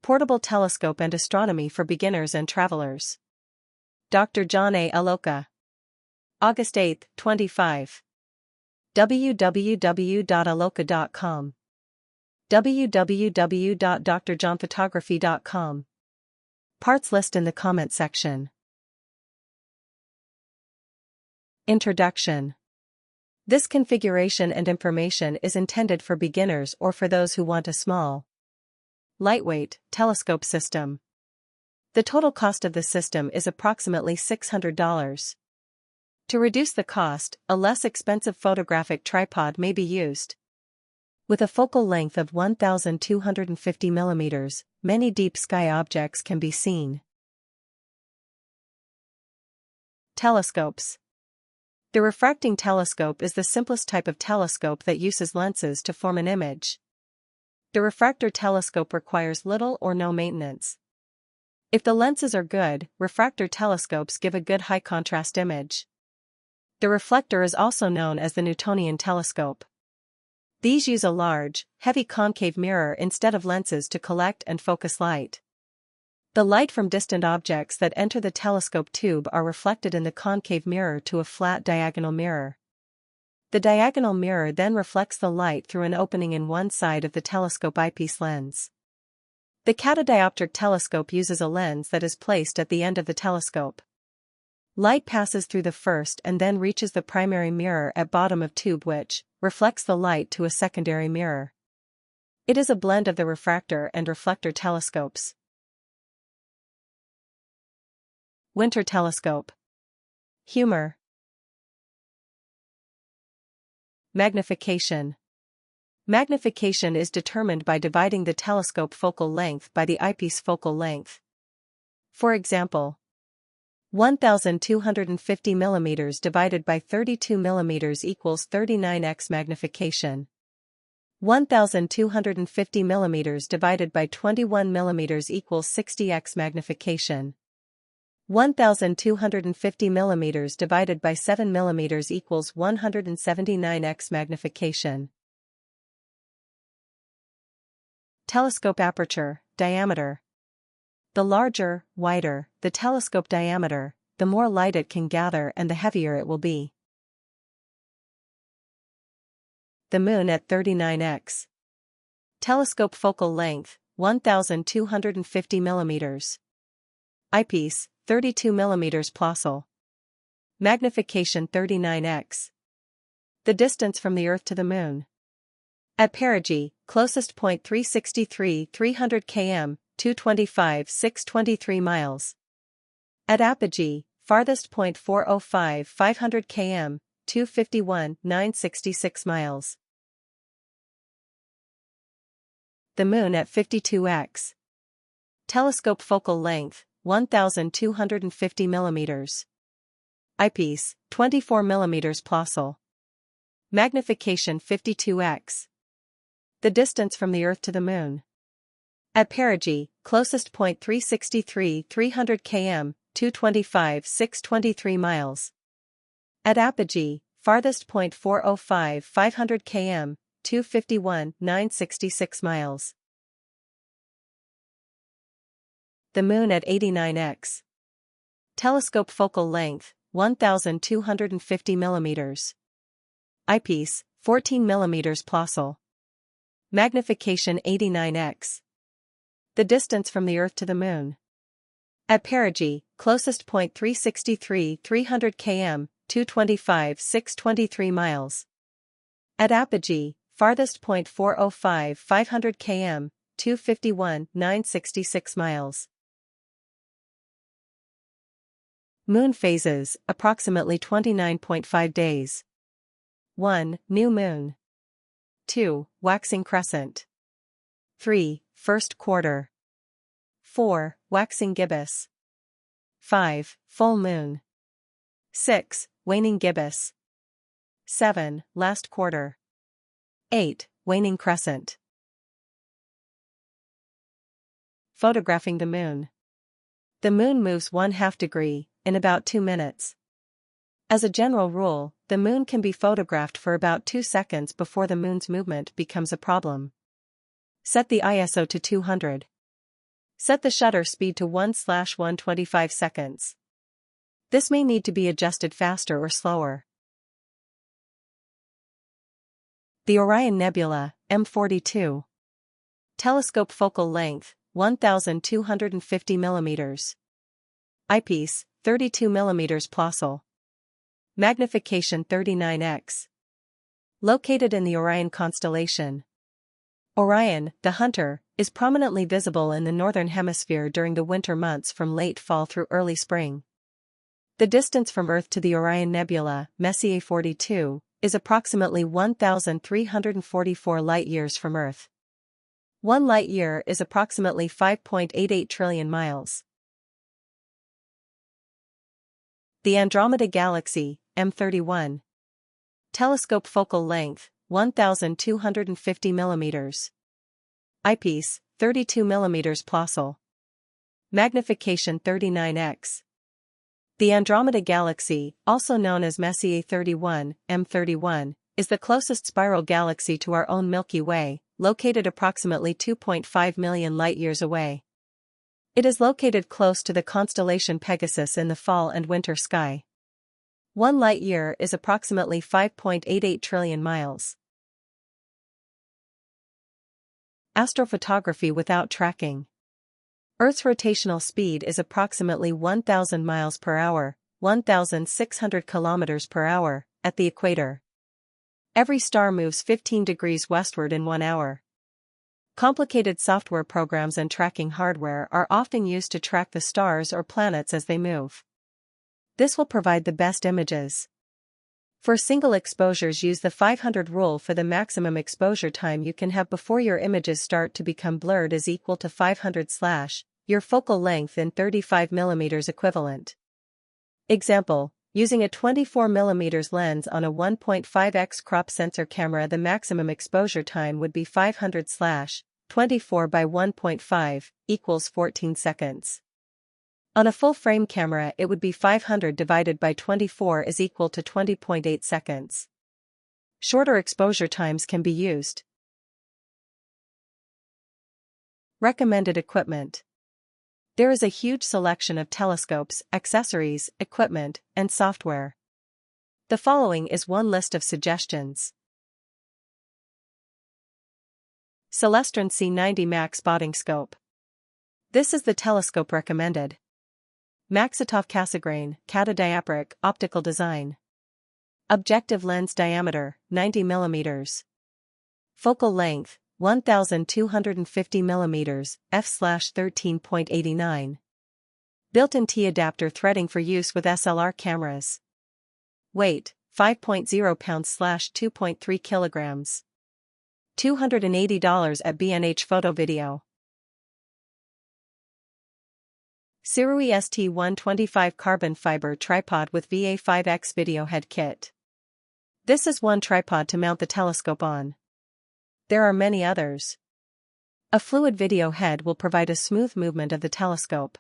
Portable Telescope and Astronomy for Beginners and Travelers. Dr. John A. Allocca. August 8, 25. www.allocca.com. www.drjohnphotography.com. Parts list in the comment section. Introduction. This configuration and information is intended for beginners or for those who want a small, lightweight telescope system. The total cost of the system is approximately $600. To reduce the cost, a less expensive photographic tripod may be used. With a focal length of 1,250 mm, many deep sky objects can be seen. Telescopes. The refracting telescope is the simplest type of telescope that uses lenses to form an image. The refractor telescope requires little or no maintenance. If the lenses are good, refractor telescopes give a good high-contrast image. The reflector is also known as the Newtonian telescope. These use a large, heavy concave mirror instead of lenses to collect and focus light. The light from distant objects that enter the telescope tube are reflected in the concave mirror to a flat diagonal mirror. The diagonal mirror then reflects the light through an opening in one side of the telescope eyepiece lens. The catadioptric telescope uses a lens that is placed at the end of the telescope. Light passes through the first and then reaches the primary mirror at bottom of tube, which reflects the light to a secondary mirror. It is a blend of the refractor and reflector telescopes. Winter telescope. Humor. Magnification. Magnification is determined by dividing the telescope focal length by the eyepiece focal length. For example, 1,250 mm divided by 32 mm equals 39x magnification. 1,250 mm divided by 21 mm equals 60x magnification. 1,250 mm divided by 7 mm equals 179x magnification. Telescope aperture, diameter. The larger, wider, the telescope diameter, the more light it can gather and the heavier it will be. The Moon at 39x. Telescope focal length, 1,250 mm. Eyepiece, 32 mm Plossl. Magnification 39x. The distance from the Earth to the Moon. At perigee, closest point 363 300 km, 225 623 miles. At apogee, farthest point 405 500 km, 251 966 miles. The Moon at 52x. Telescope focal length, 1,250 mm. Eyepiece, 24 mm Plossl. Magnification 52x. The distance from the Earth to the Moon. At perigee, closest point 363 300 km, 225 623 miles. At apogee, farthest point 405 500 km, 251 966 miles. The Moon at 89x. Telescope focal length, 1,250 mm. Eyepiece, 14 mm Plossl. Magnification 89x. The distance from the Earth to the Moon. At perigee, closest point 363 300 km, 225 623 miles. At apogee, farthest point 405 500 km, 251 966 miles. Moon phases, approximately 29.5 days. 1. New moon. 2. Waxing crescent. 3. First quarter. 4. Waxing gibbous. 5. Full moon. 6. Waning gibbous. 7. Last quarter. 8. Waning crescent. Photographing the Moon. The Moon moves 1/2 degree, in about 2 minutes. As a general rule, the Moon can be photographed for about 2 seconds before the Moon's movement becomes a problem. Set the ISO to 200. Set the shutter speed to 1/125 seconds. This may need to be adjusted faster or slower. The Orion Nebula, M42. Telescope focal length, 1,250 mm. Eyepiece, 32 mm plossal. Magnification 39x. Located in the Orion constellation. Orion, the Hunter, is prominently visible in the northern hemisphere during the winter months from late fall through early spring. The distance from Earth to the Orion Nebula, Messier 42, is approximately 1,344 light-years from Earth. 1 light-year is approximately 5.88 trillion miles. The Andromeda Galaxy, M31. Telescope focal length, 1,250 mm. Eyepiece, 32 mm plossal. Magnification 39x. The Andromeda Galaxy, also known as Messier 31, M31, is the closest spiral galaxy to our own Milky Way, located approximately 2.5 million light-years away. It is located close to the constellation Pegasus in the fall and winter sky. 1 light-year is approximately 5.88 trillion miles. Astrophotography without tracking. Earth's rotational speed is approximately 1,000 miles per hour, 1,600 kilometers per hour, at the equator. Every star moves 15 degrees westward in 1 hour. Complicated software programs and tracking hardware are often used to track the stars or planets as they move. This will provide the best images. For single exposures, use the 500 rule for the maximum exposure time you can have before your images start to become blurred is equal to 500/ your focal length in 35 mm equivalent. Example, using a 24 mm lens on a 1.5x crop sensor camera, the maximum exposure time would be 500/24 by 1.5 equals 14 seconds. On a full-frame camera it would be 500 divided by 24 is equal to 20.8 seconds. Shorter exposure times can be used. Recommended equipment. There is a huge selection of telescopes, accessories, equipment, and software. The following is one list of suggestions. Celestron C90 Max Spotting Scope. This is the telescope recommended. Maxitov Cassegrain, catadiapric, optical design. Objective lens diameter, 90 mm. Focal length, 1,250 mm, f/13.89. Built-in T-adapter threading for use with SLR cameras. Weight, 5.0 pounds/2.3 kilograms. $280 at B&H Photo Video. Sirui ST125 carbon fiber tripod with VA5X video head kit. This is one tripod to mount the telescope on. There are many others. A fluid video head will provide a smooth movement of the telescope.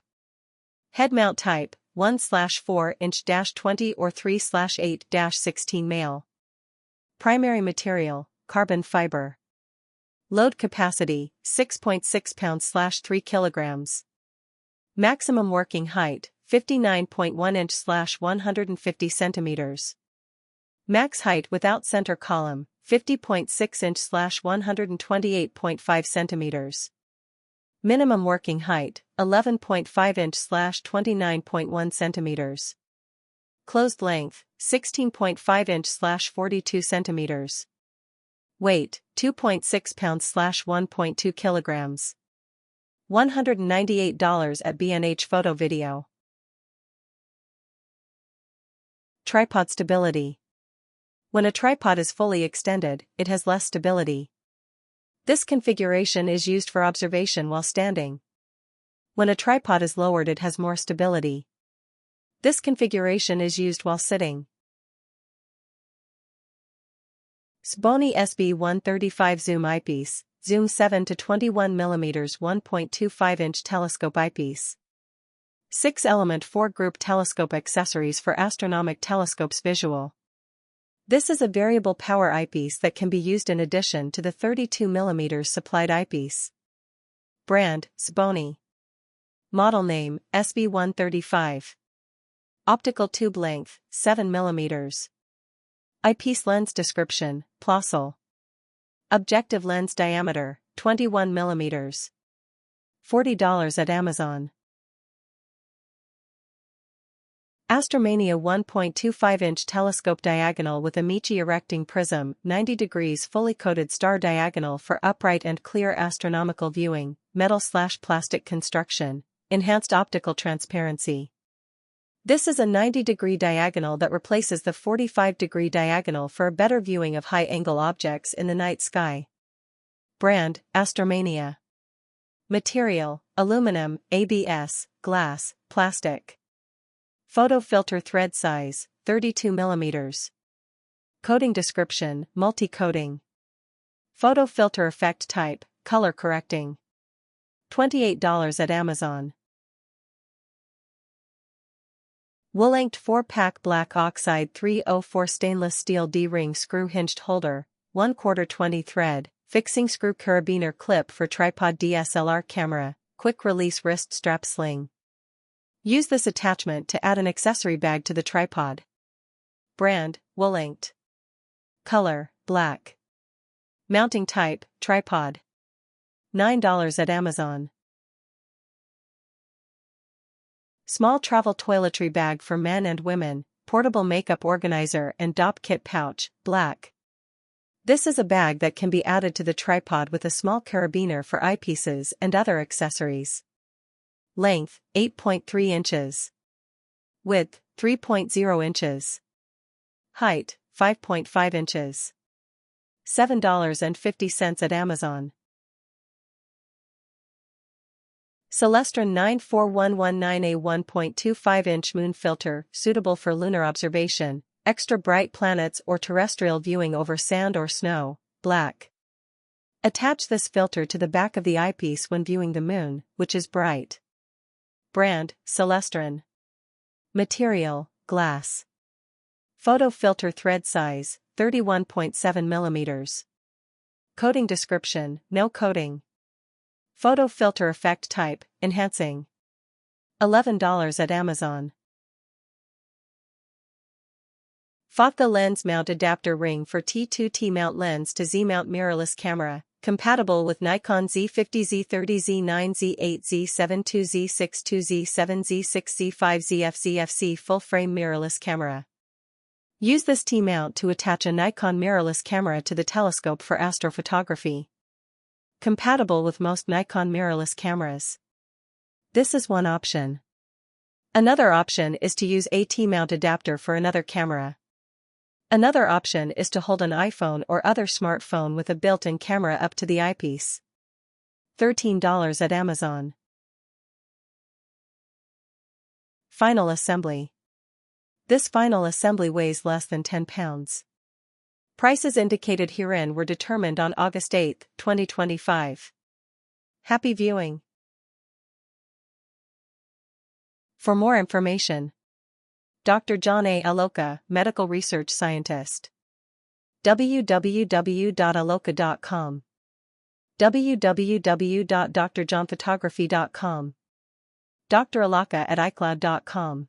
Head mount type, 1/4" -20 or 3/8-16 male. Primary material, carbon fiber. Load capacity, 6.6 pounds/3 kilograms. Maximum working height, 59.1 inch/150 centimeters. Max height without center column, 50.6 inch/128.5 centimeters. Minimum working height, 11.5 inch/29.1 centimeters. Closed length, 16.5 inch/42 centimeters. Weight, 2.6 pounds/1.2 kilograms. $198 at B&H Photo Video. Tripod stability. When a tripod is fully extended, it has less stability. This configuration is used for observation while standing. When a tripod is lowered, it has more stability. This configuration is used while sitting. SVBONY SB135 Zoom Eyepiece, Zoom 7 to 21 mm 1.25-inch telescope eyepiece. 6-element 4-group telescope accessories for Astronomic telescopes visual. This is a variable power eyepiece that can be used in addition to the 32 mm supplied eyepiece. Brand, SVBONY. Model name, SB135. Optical tube length, 7 mm. Eyepiece lens description, Plössl. Objective lens diameter, 21 mm. $40 at Amazon. Astromania 1.25-inch telescope diagonal with Amici Erecting Prism, 90 degrees fully coated star diagonal for upright and clear astronomical viewing, metal/plastic construction, enhanced optical transparency. This is a 90-degree diagonal that replaces the 45-degree diagonal for a better viewing of high-angle objects in the night sky. Brand, Astromania. Material, aluminum, ABS, glass, plastic. Photo filter thread size, 32 mm. Coating description, multi-coating. Photo filter effect type, color correcting. $28 at Amazon. Wulankd 4-pack black oxide 304 stainless steel D-ring screw hinged holder, 1/4 20 thread, fixing screw carabiner clip for tripod DSLR camera, quick release wrist strap sling. Use this attachment to add an accessory bag to the tripod. Brand, Wulankd. Color, black. Mounting type, tripod. $9 at Amazon. Small travel toiletry bag for men and women, portable makeup organizer and DOP kit pouch, black. This is a bag that can be added to the tripod with a small carabiner for eyepieces and other accessories. Length, 8.3 inches. Width, 3.0 inches. Height, 5.5 inches. $7.50 at Amazon. Celestron 94119A 1.25-inch moon filter, suitable for lunar observation, extra bright planets or terrestrial viewing over sand or snow, black. Attach this filter to the back of the eyepiece when viewing the moon, which is bright. Brand, Celestron. Material, glass. Photo filter thread size, 31.7 mm. Coating description, no coating. Photo filter effect type, enhancing. $11 at Amazon. Allocca lens mount adapter ring for T2 T-mount lens to Z-mount mirrorless camera, compatible with Nikon Z50, Z30, Z9, Z8, Z72, Z62, Z7, Z6, Z5, ZF, ZFC full-frame mirrorless camera. Use this T-mount to attach a Nikon mirrorless camera to the telescope for astrophotography. Compatible with most Nikon mirrorless cameras. This is one option. Another option is to use a T-mount adapter for another camera. Another option is to hold an iPhone or other smartphone with a built-in camera up to the eyepiece. $13 at Amazon. Final assembly. This final assembly weighs less than 10 pounds. Prices indicated herein were determined on August 8, 2025. Happy viewing. For more information, Dr. John A. Allocca, Medical Research Scientist. www.allocca.com. www.drjohnphotography.com. Dr. Allocca at iCloud.com.